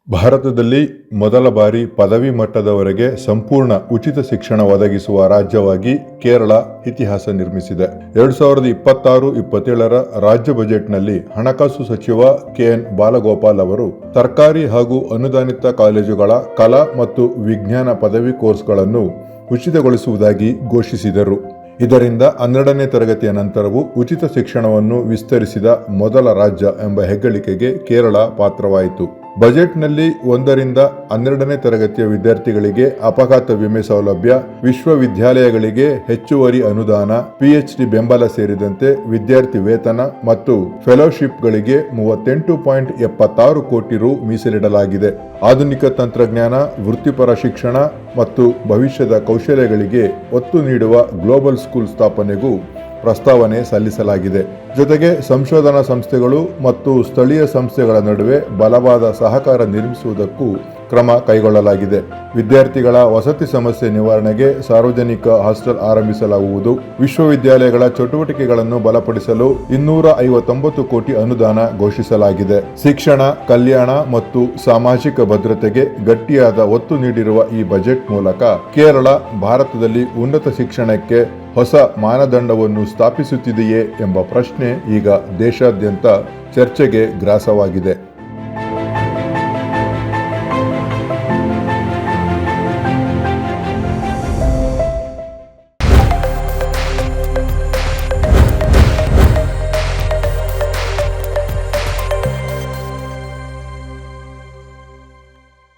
ಭಾರತದಲ್ಲಿ ಮೊದಲ ಬಾರಿ ಪದವಿ ಮಟ್ಟದವರೆಗೆ ಸಂಪೂರ್ಣ ಉಚಿತ ಶಿಕ್ಷಣ ಒದಗಿಸುವ ರಾಜ್ಯವಾಗಿ ಕೇರಳ ಇತಿಹಾಸ ನಿರ್ಮಿಸಿದೆ. 2026-27ರ ರಾಜ್ಯ ಬಜೆಟ್ನಲ್ಲಿ ಹಣಕಾಸು ಸಚಿವ ಕೆಎನ್ ಬಾಲಗೋಪಾಲ್ ಅವರು ಸರ್ಕಾರಿ ಹಾಗೂ ಅನುದಾನಿತ ಕಾಲೇಜುಗಳ ಕಲಾ ಮತ್ತು ವಿಜ್ಞಾನ ಪದವಿ ಕೋರ್ಸ್ಗಳನ್ನು ಉಚಿತಗೊಳಿಸುವುದಾಗಿ ಘೋಷಿಸಿದರು. ಇದರಿಂದ 12ನೇ ತರಗತಿಯ ನಂತರವೂ ಉಚಿತ ಶಿಕ್ಷಣವನ್ನು ವಿಸ್ತರಿಸಿದ ಮೊದಲ ರಾಜ್ಯ ಎಂಬ ಹೆಗ್ಗಳಿಕೆಗೆ ಕೇರಳ ಪಾತ್ರವಾಯಿತು. ಬಜೆಟ್ನಲ್ಲಿ 1ರಿಂದ 12ನೇ ತರಗತಿಯ ವಿದ್ಯಾರ್ಥಿಗಳಿಗೆ ಅಪಘಾತ ವಿಮೆ ಸೌಲಭ್ಯ, ವಿಶ್ವವಿದ್ಯಾಲಯಗಳಿಗೆ ಹೆಚ್ಚುವರಿ ಅನುದಾನ, PhD ಬೆಂಬಲ ಸೇರಿದಂತೆ ವಿದ್ಯಾರ್ಥಿ ವೇತನ ಮತ್ತು ಫೆಲೋಶಿಪ್ಗಳಿಗೆ 38.76 ಕೋಟಿ ರು ಮೀಸಲಿಡಲಾಗಿದೆ. ಆಧುನಿಕ ತಂತ್ರಜ್ಞಾನ, ವೃತ್ತಿಪರ ಶಿಕ್ಷಣ ಮತ್ತು ಭವಿಷ್ಯದ ಕೌಶಲ್ಯಗಳಿಗೆ ಒತ್ತು ನೀಡುವ ಗ್ಲೋಬಲ್ ಸ್ಕೂಲ್ ಸ್ಥಾಪನೆಗೂ ಪ್ರಸ್ತಾವನೆ ಸಲ್ಲಿಸಲಾಗಿದೆ. ಜೊತೆಗೆ ಸಂಶೋಧನಾ ಸಂಸ್ಥೆಗಳು ಮತ್ತು ಸ್ಥಳೀಯ ಸಂಸ್ಥೆಗಳ ನಡುವೆ ಬಲವಾದ ಸಹಕಾರ ನಿರ್ಮಿಸುವುದಕ್ಕೂ ಕ್ರಮ ಕೈಗೊಳ್ಳಲಾಗಿದೆ. ವಿದ್ಯಾರ್ಥಿಗಳ ವಸತಿ ಸಮಸ್ಯೆ ನಿವಾರಣೆಗೆ ಸಾರ್ವಜನಿಕ ಹಾಸ್ಟೆಲ್ ಆರಂಭಿಸಲಾಗುವುದು. ವಿಶ್ವವಿದ್ಯಾಲಯಗಳ ಚಟುವಟಿಕೆಗಳನ್ನು ಬಲಪಡಿಸಲು 259 ಕೋಟಿ ಅನುದಾನ ಘೋಷಿಸಲಾಗಿದೆ. ಶಿಕ್ಷಣ, ಕಲ್ಯಾಣ ಮತ್ತು ಸಾಮಾಜಿಕ ಭದ್ರತೆಗೆ ಗಟ್ಟಿಯಾದ ಒತ್ತು ನೀಡಿರುವ ಈ ಬಜೆಟ್ ಮೂಲಕ ಕೇರಳ ಭಾರತದಲ್ಲಿ ಉನ್ನತ ಶಿಕ್ಷಣಕ್ಕೆ ಹೊಸ ಮಾನದಂಡವನ್ನು ಸ್ಥಾಪಿಸುತ್ತಿದೆಯೇ ಎಂಬ ಪ್ರಶ್ನೆ ಈಗ ದೇಶಾದ್ಯಂತ ಚರ್ಚೆಗೆ ಗ್ರಾಸವಾಗಿದೆ.